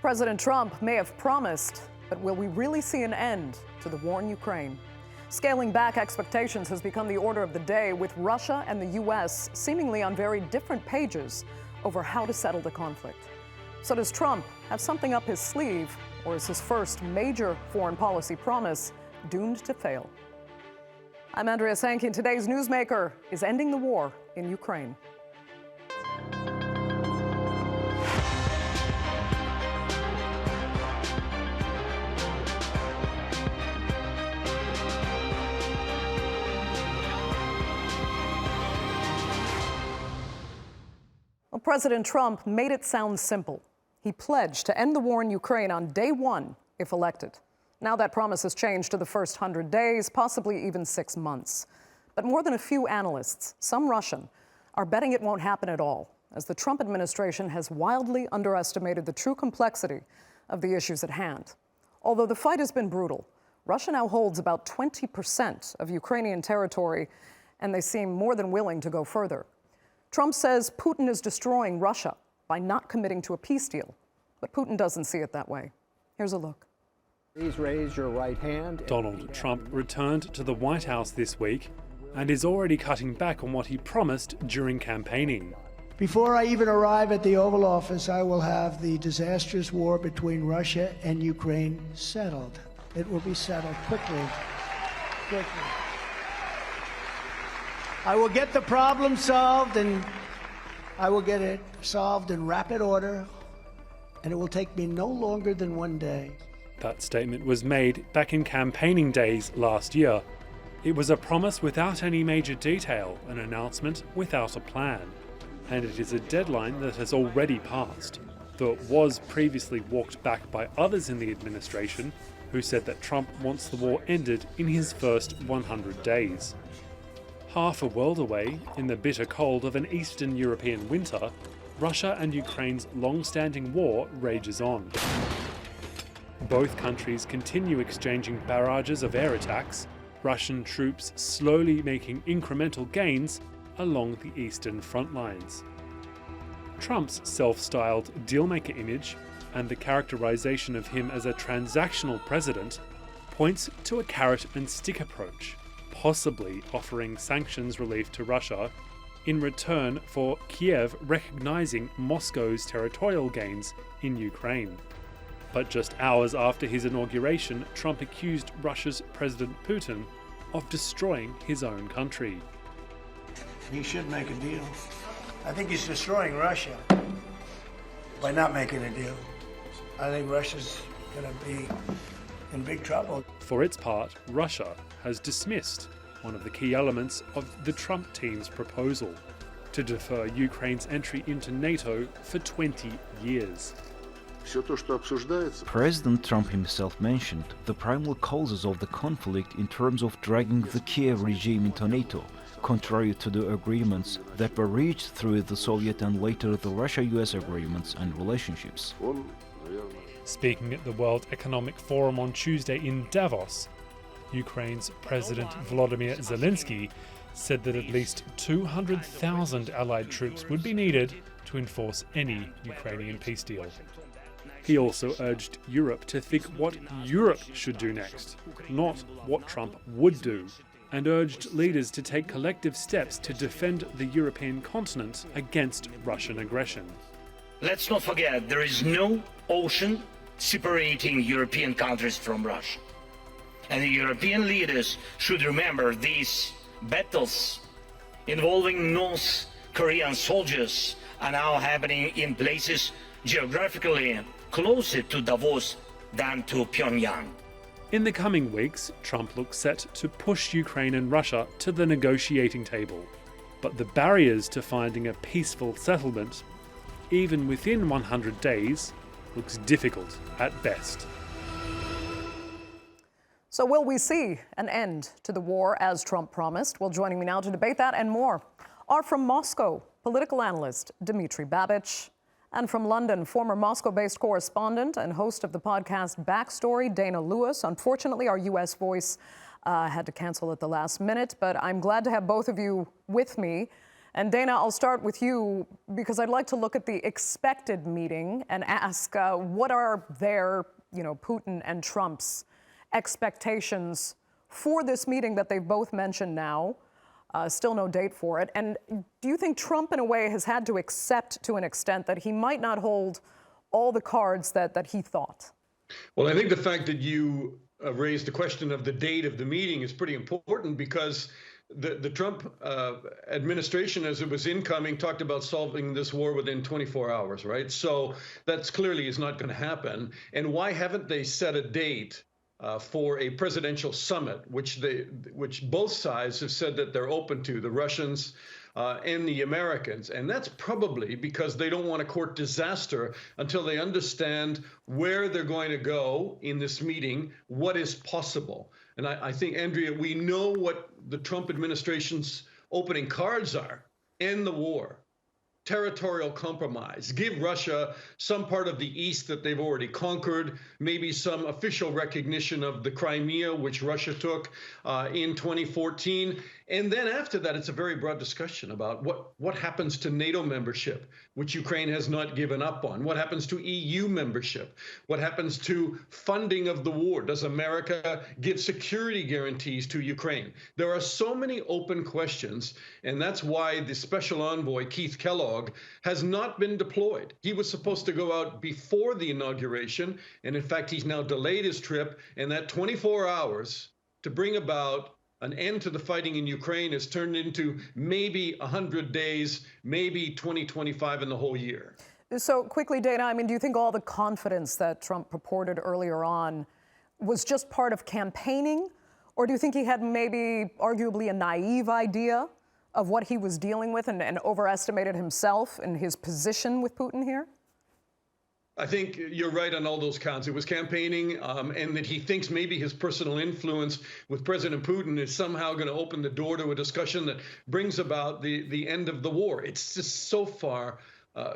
President Trump may have promised, but will we really see an end to the war in Ukraine? Scaling back expectations has become the order of the day, with Russia and the U.S. seemingly on very different pages over how to settle the conflict. So does Trump have something up his sleeve, or is his first major foreign policy promise doomed to fail? I'm Andrea Sankey, and today's Newsmaker is ending the war in Ukraine. Well, President Trump made it sound simple. He pledged to end the war in Ukraine on day one if elected. Now that promise has changed to the first 100 days, possibly even 6 months. But more than a few analysts, some Russian, are betting it won't happen at all, as the Trump administration has wildly underestimated the true complexity of the issues at hand. Although the fight has been brutal, Russia now holds about 20% of Ukrainian territory, and they seem more than willing to go further. Trump says Putin is destroying Russia by not committing to a peace deal, but Putin doesn't see it that way. Here's a look. Please raise your right hand. Donald Trump returned to the White House this week and is already cutting back on what he promised during campaigning. Before I even arrive at the Oval Office, I will have the disastrous war between Russia and Ukraine settled. It will be settled quickly. I will get the problem solved, and I will get it solved in rapid order, and it will take me no longer than 1 day. That statement was made back in campaigning days last year. It was a promise without any major detail, an announcement without a plan. And it is a deadline that has already passed, though it was previously walked back by others in the administration who said that Trump wants the war ended in his first 100 days. Half a world away, in the bitter cold of an Eastern European winter, Russia and Ukraine's long-standing war rages on. Both countries continue exchanging barrages of air attacks, Russian troops slowly making incremental gains along the eastern front lines. Trump's self-styled dealmaker image and the characterization of him as a transactional president points to a carrot-and-stick approach, possibly offering sanctions relief to Russia in return for Kiev recognizing Moscow's territorial gains in Ukraine. But just hours after his inauguration, Trump accused Russia's President Putin of destroying his own country. He should make a deal. I think he's destroying Russia by not making a deal. I think Russia's going to be in big trouble. For its part, Russia has dismissed one of the key elements of the Trump team's proposal to defer Ukraine's entry into NATO for 20 years. President Trump himself mentioned the primal causes of the conflict in terms of dragging the Kiev regime into NATO, contrary to the agreements that were reached through the Soviet and later the Russia-US agreements and relationships. Speaking at the World Economic Forum on Tuesday in Davos, Ukraine's President Vladimir Zelenskyy said that at least 200,000 Allied troops would be needed to enforce any Ukrainian peace deal. He also urged Europe to think what Europe should do next, not what Trump would do, and urged leaders to take collective steps to defend the European continent against Russian aggression. Let's not forget, there is no ocean separating European countries from Russia. And the European leaders should remember these battles involving North Korean soldiers are now happening in places geographically closer to Davos than to Pyongyang. In the coming weeks, Trump looks set to push Ukraine and Russia to the negotiating table. But the barriers to finding a peaceful settlement, even within 100 days, looks difficult at best. So will we see an end to the war as Trump promised? Well, joining me now to debate that and more are from Moscow, political analyst Dmitry Babich, and from London, former Moscow-based correspondent and host of the podcast Backstory, Dana Lewis. Unfortunately, our U.S. voice had to cancel at the last minute, but I'm glad to have both of you with me. And Dana, I'll start with you because I'd like to look at the expected meeting and ask what are their, Putin and Trump's expectations for this meeting that they've both mentioned now? Still no date for it. And do you think Trump, in a way, has had to accept to an extent that he might not hold all the cards that he thought? Well, I think the fact that you raised the question of the date of the meeting is pretty important because the Trump administration, as it was incoming, talked about solving this war within 24 hours, right? So that's clearly is not going to happen. And why haven't they set a date for a presidential summit, which both sides have said that they're open to, the Russians and the Americans? And that's probably because they don't want to court disaster until they understand where they're going to go in this meeting, what is possible. And I think, Andrea, we know what the Trump administration's opening cards are: end the war, territorial compromise, give Russia some part of the East that they've already conquered, maybe some official recognition of the Crimea, which Russia took in 2014. And then after that, it's a very broad discussion about what happens to NATO membership, which Ukraine has not given up on. What happens to EU membership? What happens to funding of the war? Does America give security guarantees to Ukraine? There are so many open questions, and that's why the special envoy, Keith Kellogg, has not been deployed. He was supposed to go out before the inauguration, and in fact, he's now delayed his trip, and that 24 hours to bring about an end to the fighting in Ukraine has turned into maybe 100 days, maybe 2025 in the whole year. So quickly, Dana, do you think all the confidence that Trump purported earlier on was just part of campaigning? Or do you think he had maybe arguably a naive idea of what he was dealing with and overestimated himself and his position with Putin here? I think you're right on all those counts. It was campaigning, and that he thinks maybe his personal influence with President Putin is somehow going to open the door to a discussion that brings about the end of the war. It's just so far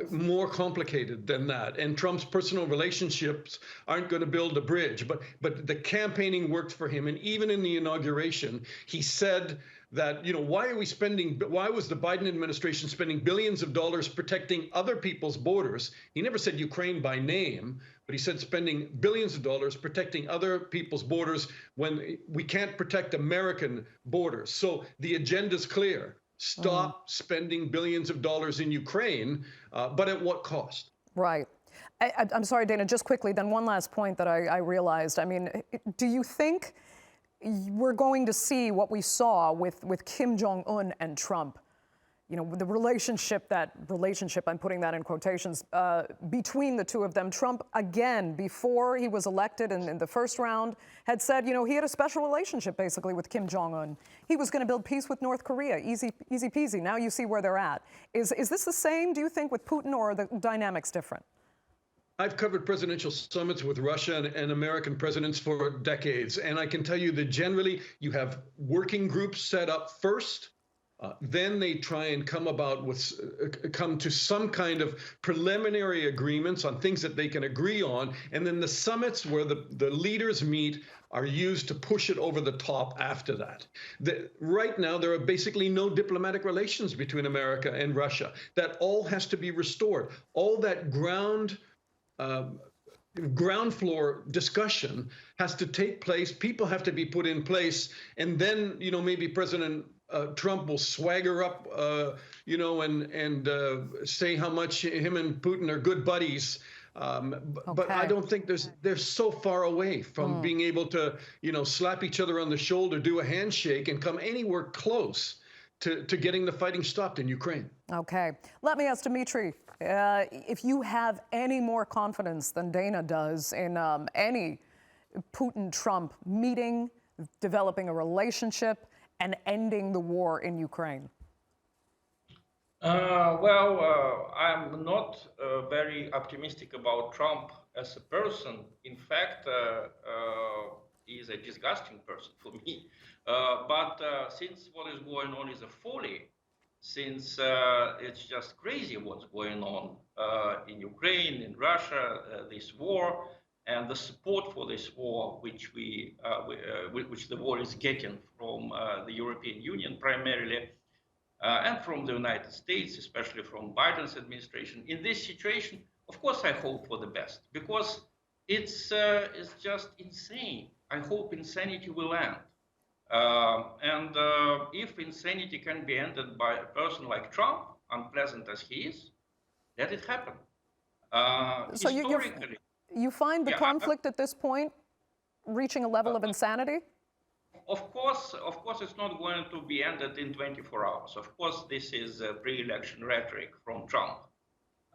more complicated than that. And Trump's personal relationships aren't going to build a bridge. But the campaigning worked for him. And even in the inauguration, he said that, why was the Biden administration spending billions of dollars protecting other people's borders? He never said Ukraine by name, but he said spending billions of dollars protecting other people's borders when we can't protect American borders. So the agenda's clear. Stop spending billions of dollars in Ukraine, but at what cost? Right. I'm sorry, Dana, just quickly, then one last point that I realized. Do you think we're going to see what we saw with Kim Jong-un and Trump? The relationship, I'm putting that in quotations, between the two of them. Trump, again, before he was elected in the first round, had said, he had a special relationship, basically, with Kim Jong-un. He was going to build peace with North Korea, easy peasy. Now you see where they're at. Is this the same, do you think, with Putin, or are the dynamics different? I've covered presidential summits with Russia and American presidents for decades, and I can tell you that generally you have working groups set up first. Then they try and come to some kind of preliminary agreements on things that they can agree on. And then the summits where the leaders meet are used to push it over the top after that. Right now, there are basically no diplomatic relations between America and Russia. That all has to be restored. All that ground floor discussion has to take place. People have to be put in place. And then, maybe President Trump will swagger up, and say how much him and Putin are good buddies. But I don't think they're so far away from being able to, slap each other on the shoulder, do a handshake, and come anywhere close to getting the fighting stopped in Ukraine. Okay. Let me ask Dmitry, if you have any more confidence than Dana does in any Putin-Trump meeting, developing a relationship, and ending the war in Ukraine? I'm not very optimistic about Trump as a person. In fact, he's a disgusting person for me. But since what is going on is a folly, since it's just crazy what's going on in Ukraine, in Russia, this war, and the support for this war, which the war is getting from the European Union primarily, and from the United States, especially from Biden's administration. In this situation, of course, I hope for the best, because it's just insane. I hope insanity will end. If insanity can be ended by a person like Trump, unpleasant as he is, let it happen. So you find the conflict at this point reaching a level of insanity? Of course, it's not going to be ended in 24 hours. Of course, this is pre-election rhetoric from Trump.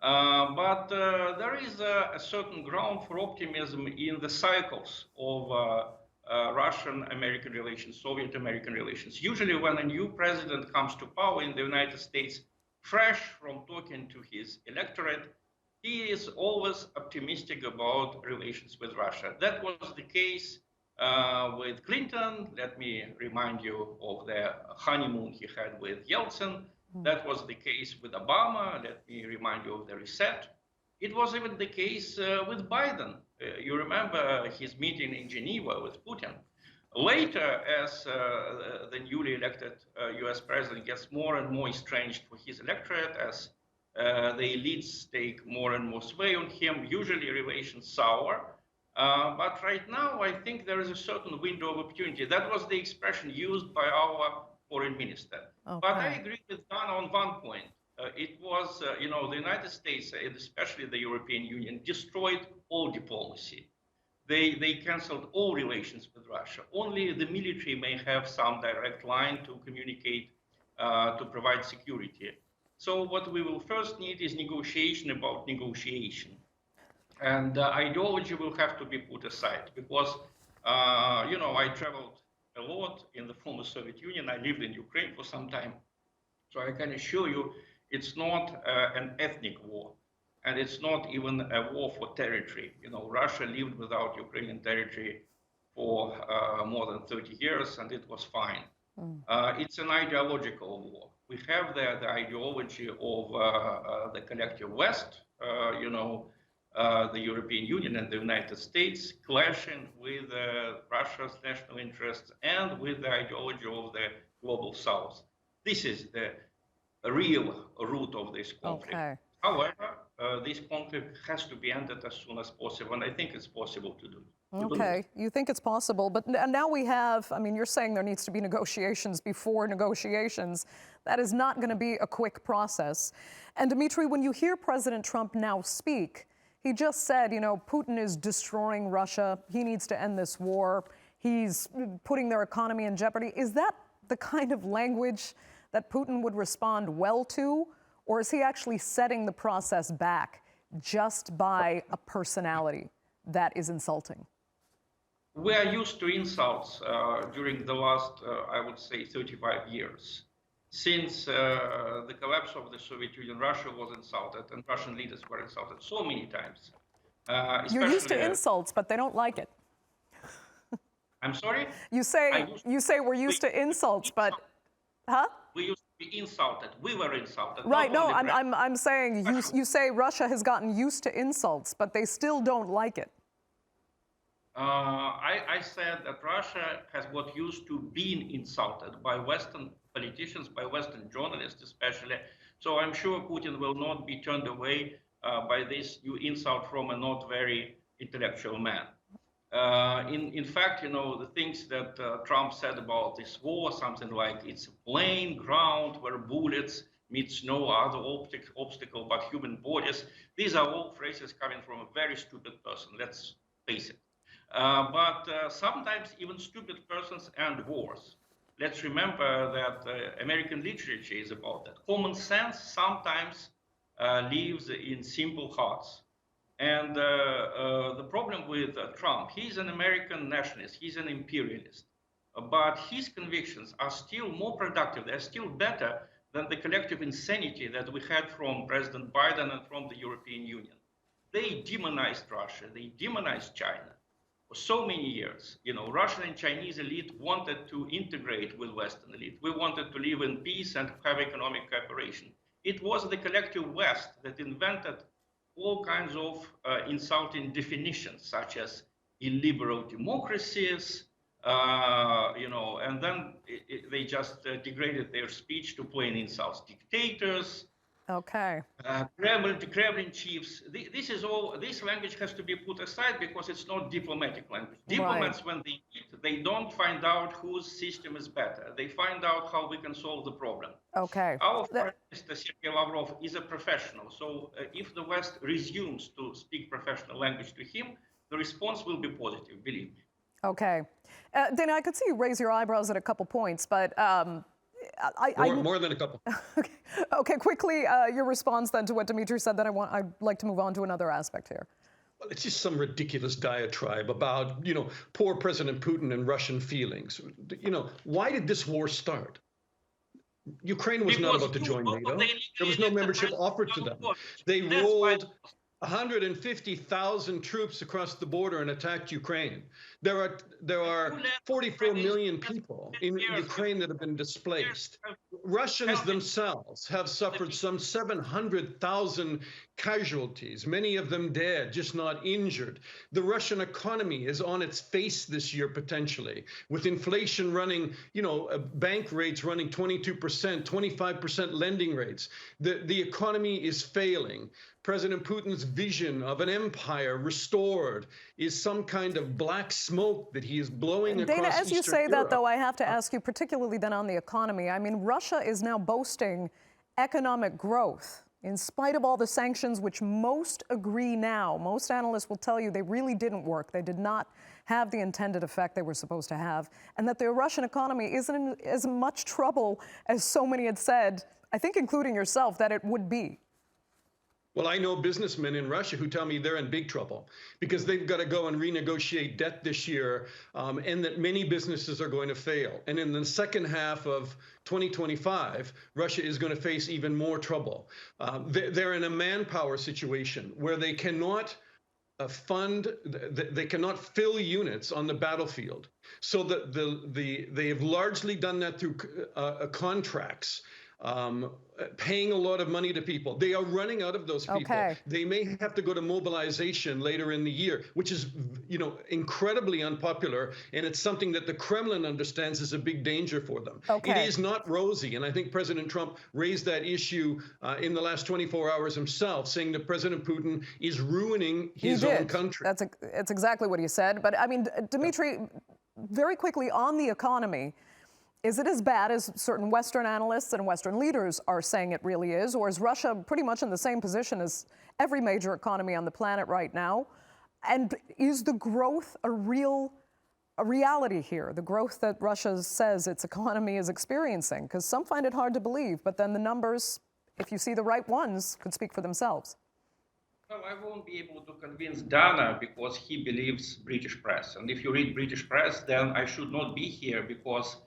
But there is a certain ground for optimism in the cycles of Russian-American relations, Soviet-American relations. Usually when a new president comes to power in the United States, fresh from talking to his electorate, he is always optimistic about relations with Russia. That was the case with Clinton. Let me remind you of the honeymoon he had with Yeltsin. That was the case with Obama. Let me remind you of the reset. It was even the case with Biden. You remember his meeting in Geneva with Putin. Later, as the newly elected US president gets more and more estranged for his electorate, as the elites take more and more sway on him, usually relations sour. But right now, I think there is a certain window of opportunity. That was the expression used by our foreign minister. Okay. But I agree with Dana on one point. It was, the United States, and especially the European Union, destroyed all diplomacy. They canceled all relations with Russia. Only the military may have some direct line to communicate, to provide security. So what we will first need is negotiation about negotiation. And ideology will have to be put aside because, I traveled a lot in the former Soviet Union. I lived in Ukraine for some time. So I can assure you it's not an ethnic war. And it's not even a war for territory. Russia lived without Ukrainian territory for more than 30 years, and it was fine. It's an ideological war. We have the ideology of the collective West, the European Union and the United States clashing with Russia's national interests and with the ideology of the global South. This is the real root of this conflict. Okay. However, this conflict has to be ended as soon as possible, and I think it's possible to do. Okay, you think it's possible, but now we have, you're saying there needs to be negotiations before negotiations. That is not going to be a quick process. And Dmitry, when you hear President Trump now speak, he just said, Putin is destroying Russia. He needs to end this war. He's putting their economy in jeopardy. Is that the kind of language that Putin would respond well to? Or is he actually setting the process back just by a personality that is insulting? We are used to insults during the last, I would say, 35 years. Since the collapse of the Soviet Union, Russia was insulted and Russian leaders were insulted so many times. You're used to insults, but they don't like it. I'm sorry? You say we're used to insults, but, huh? We used to be insulted. We were insulted. Right, no, I'm saying you say Russia has gotten used to insults, but they still don't like it. I said that Russia has got used to being insulted by Western politicians, by Western journalists especially. So I'm sure Putin will not be turned away by this new insult from a not very intellectual man. In fact, the things that Trump said about this war, something like it's a plain ground where bullets meets no other obstacle but human bodies. These are all phrases coming from a very stupid person, let's face it. But sometimes even stupid persons end wars. Let's remember that American literature is about that. Common sense sometimes lives in simple hearts. And the problem with Trump, he's an American nationalist, he's an imperialist. But his convictions are still more productive, they're still better than the collective insanity that we had from President Biden and from the European Union. They demonized Russia, they demonized China. For so many years, Russian and Chinese elite wanted to integrate with Western elite. We wanted to live in peace and have economic cooperation. It was the collective West that invented all kinds of insulting definitions, such as illiberal democracies, And then they just degraded their speech to plain insults, dictators, Okay. Kremlin chiefs. This language has to be put aside because it's not diplomatic language. Diplomats, when they meet, they don't find out whose system is better. They find out how we can solve the problem. Okay. Our Prime Minister Sergei Lavrov is a professional. So if the West resumes to speak professional language to him, the response will be positive, believe me. Okay. Dana, I could see you raise your eyebrows at a couple points, but More than a couple. Okay, quickly, your response then to what Dmitry said, then I'd like to move on to another aspect here. Well, it's just some ridiculous diatribe about, poor President Putin and Russian feelings. Why did this war start? Ukraine was not about to join NATO. There was no membership offered to them. They rolled 150,000 troops across the border and attacked Ukraine. There are 44 million people in Ukraine that have been displaced. Russians themselves have suffered some 700,000 casualties, many of them dead, just not injured. The Russian economy is on its face this year, potentially, with inflation running, bank rates running 22%, 25% lending rates. The economy is failing. President Putin's vision of an empire restored is some kind of black smoke that he is blowing across Dana, as you Eastern say Europe. that, though, I have to ask you, particularly then on the economy. I mean, Russia is now boasting economic growth in spite of all the sanctions, which most agree now. Most analysts will tell you they really didn't work. They did not have the intended effect they were supposed to have, and that the Russian economy isn't in as much trouble as so many had said, I think including yourself, that it would be. Well, I know businessmen in Russia who tell me they're in big trouble because they've got to go and renegotiate debt this year, and that many businesses are going to fail. And in the second half of 2025, Russia is going to face even more trouble. They're in a manpower situation where they cannot they cannot fill units on the battlefield. So they have largely done that through contracts. Paying a lot of money to people. They are running out of those people. Okay. They may have to go to mobilization later in the year, which is, incredibly unpopular. And it's something that the Kremlin understands is a big danger for them. Okay. It is not rosy. And I think President Trump raised that issue in the last 24 hours himself, saying that President Putin is ruining his own country. That's exactly what he said. But I mean, Dmitry, very quickly on the economy, is it as bad as certain Western analysts and Western leaders are saying it really is? Or is Russia pretty much in the same position as every major economy on the planet right now? And is the growth a reality here, the growth that Russia says its economy is experiencing? Because some find it hard to believe, but then the numbers, if you see the right ones, could speak for themselves. Well, I won't be able to convince Dana because he believes British press. And if you read British press, then I should not be here because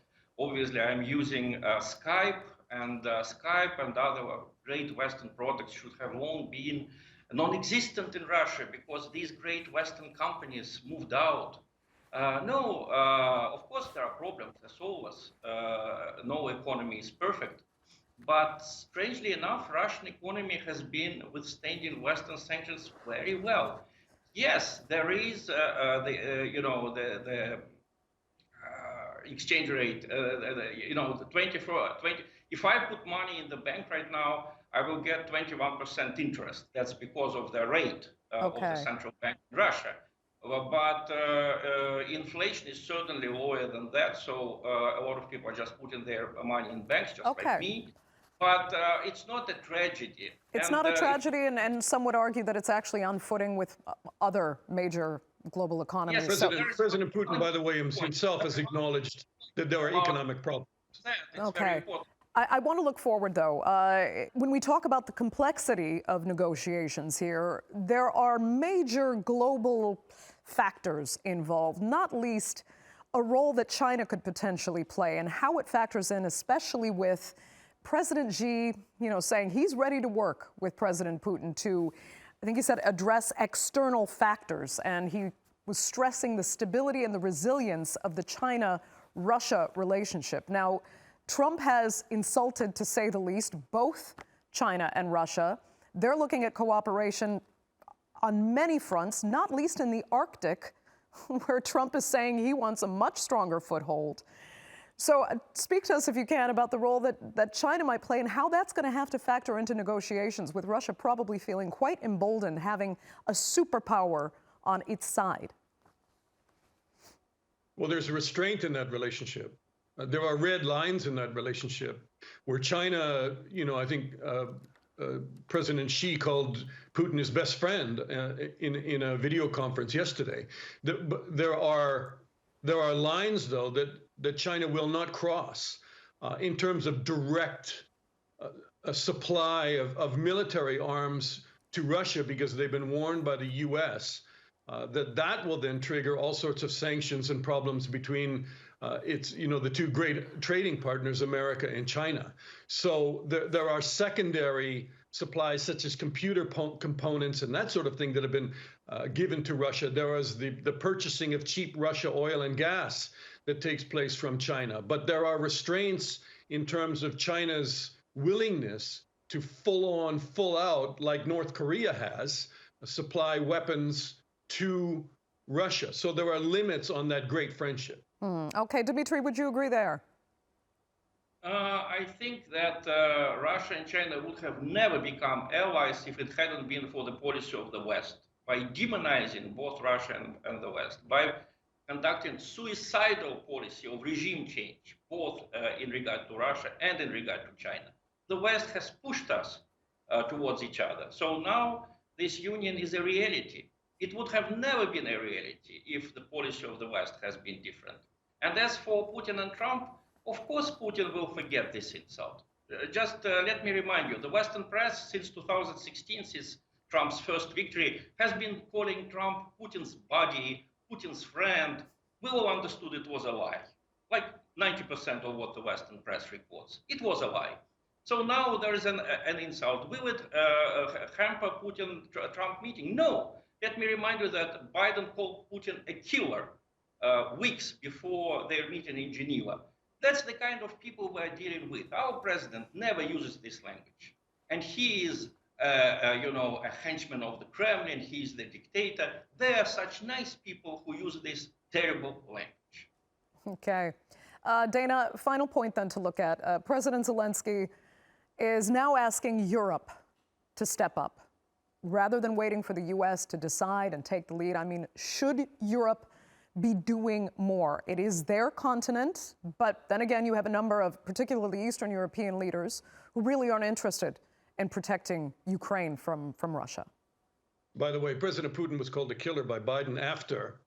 obviously, I'm using Skype and other great Western products should have long been non-existent in Russia because these great Western companies moved out. Of course, there are problems, as always. No economy is perfect. But strangely enough, Russian economy has been withstanding Western sanctions very well. Yes, there is the exchange rate, the 20. If I put money in the bank right now, I will get 21% interest. That's because of the rate of the central bank in Russia. But inflation is certainly lower than that. So a lot of people are just putting their money in banks, just like me. But it's not a tragedy. It's not a tragedy, and some would argue that it's actually on footing with other major global economies. Yes, President Putin, by the way, himself has acknowledged that there are economic problems. Okay. I want to look forward, though. When we talk about the complexity of negotiations here, there are major global factors involved, not least a role that China could potentially play and how it factors in, especially with President Xi, saying he's ready to work with President Putin to, I think he said, address external factors. And he was stressing the stability and the resilience of the China-Russia relationship. Now, Trump has insulted, to say the least, both China and Russia. They're looking at cooperation on many fronts, not least in the Arctic, where Trump is saying he wants a much stronger foothold. So speak to us, if you can, about the role that China might play and how that's going to have to factor into negotiations, with Russia probably feeling quite emboldened, having a superpower on its side. Well, there's a restraint in that relationship. There are red lines in that relationship where China, I think President Xi called Putin his best friend in a video conference yesterday. There are lines, though, that China will not cross in terms of direct a supply of military arms to Russia, because they've been warned by the U.S. That will then trigger all sorts of sanctions and problems between the two great trading partners, America and China. So there are secondary supplies such as computer components and that sort of thing that have been given to Russia. There is the purchasing of cheap Russia oil and gas that takes place from China. But there are restraints in terms of China's willingness to full out, like North Korea has, supply weapons to Russia. So there are limits on that great friendship. Okay, Dmitry, would you agree there? I think that Russia and China would have never become allies if it hadn't been for the policy of the West, by demonizing both Russia and the West, by conducting suicidal policy of regime change, both in regard to Russia and in regard to China. The West has pushed us towards each other. So now this union is a reality. It would have never been a reality if the policy of the West has been different. And as for Putin and Trump, of course Putin will forget this insult. Let me remind you, the Western press since 2016, since Trump's first victory, has been calling Trump Putin's buddy, Putin's friend. We all understood it was a lie. Like 90% of what the Western press reports. It was a lie. So now there is an insult. Will it hamper Putin-Trump meeting? No. Let me remind you that Biden called Putin a killer weeks before their meeting in Geneva. That's the kind of people we're dealing with. Our president never uses this language. And he is, a henchman of the Kremlin. He's the dictator. There are such nice people who use this terrible language. Okay. Dana, final point then to look at. President Zelenskyy is now asking Europe to step up, rather than waiting for the U.S. to decide and take the lead. I mean, should Europe be doing more? It is their continent, but then again, you have a number of particularly Eastern European leaders who really aren't interested in protecting Ukraine from Russia. By the way, President Putin was called a killer by Biden after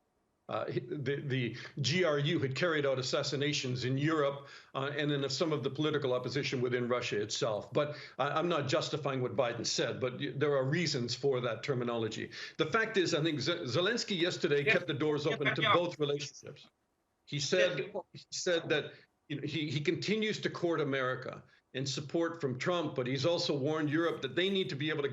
the GRU had carried out assassinations in Europe and in some of the political opposition within Russia itself. But I'm not justifying what Biden said, but there are reasons for that terminology. The fact is, I think Zelenskyy yesterday kept the doors open to both relationships. He said that he continues to court America and support from Trump, but he's also warned Europe that they need to be able to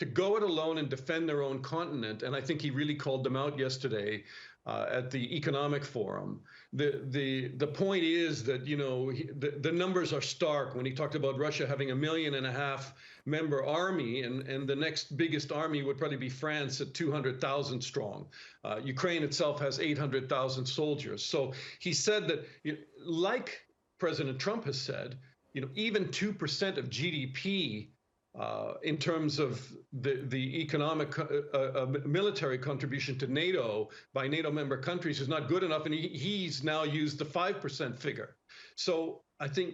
go it alone and defend their own continent. And I think he really called them out yesterday at the Economic Forum. The point is that the numbers are stark when he talked about Russia having 1.5 million member army, and the next biggest army would probably be France at 200,000 strong. Ukraine itself has 800,000 soldiers. So he said that, like President Trump has said, even 2% of GDP in terms of the economic military contribution to NATO by NATO member countries is not good enough, and he's now used the 5% figure. So I think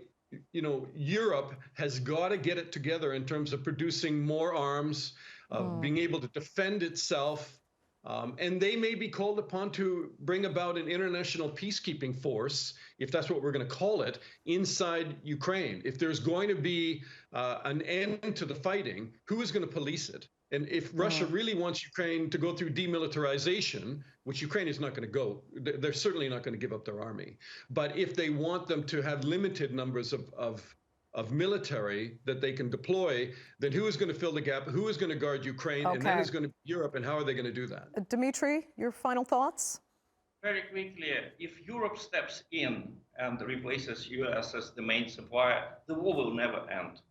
Europe has got to get it together in terms of producing more arms, being able to defend itself. And they may be called upon to bring about an international peacekeeping force, if that's what we're going to call it, inside Ukraine. If there's going to be an end to the fighting, who is going to police it? And if Russia really wants Ukraine to go through demilitarization, which Ukraine is not going to go, they're certainly not going to give up their army. But if they want them to have limited numbers of military that they can deploy, then who is going to fill the gap? Who is going to guard Ukraine? Okay. And then is going to be Europe, and how are they going to do that? Dmitry, your final thoughts? Very quickly, if Europe steps in and replaces US as the main supplier, the war will never end.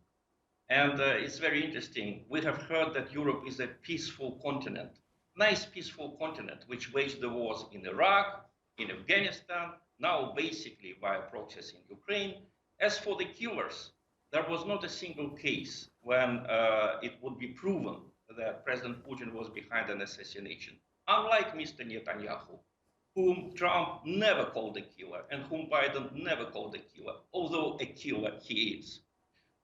And it's very interesting. We have heard that Europe is a peaceful continent. nice peaceful continent which waged the wars in Iraq, in Afghanistan, now basically via proxies in Ukraine. As for the killers, there was not a single case when it would be proven that President Putin was behind an assassination. Unlike Mr. Netanyahu, whom Trump never called a killer and whom Biden never called a killer, although a killer he is.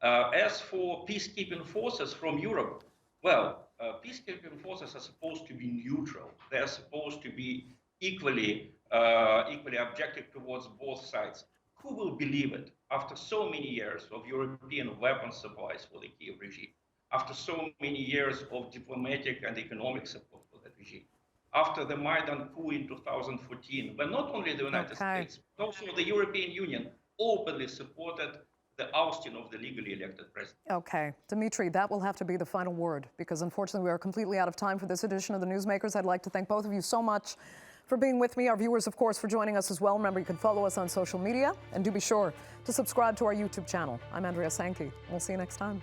As for peacekeeping forces from Europe, well, peacekeeping forces are supposed to be neutral. They are supposed to be equally objective towards both sides. Who will believe it after so many years of European weapons supplies for the Kiev regime, after so many years of diplomatic and economic support for that regime, after the Maidan coup in 2014, when not only the United States, but also the European Union openly supported the ousting of the legally elected president. Okay. Dmitry, that will have to be the final word, because unfortunately we are completely out of time for this edition of the Newsmakers. I'd like to thank both of you so much for being with me. Our viewers, of course, for joining us as well. Remember, you can follow us on social media, and do be sure to subscribe to our YouTube channel. I'm Andrea Sankey. We'll see you next time.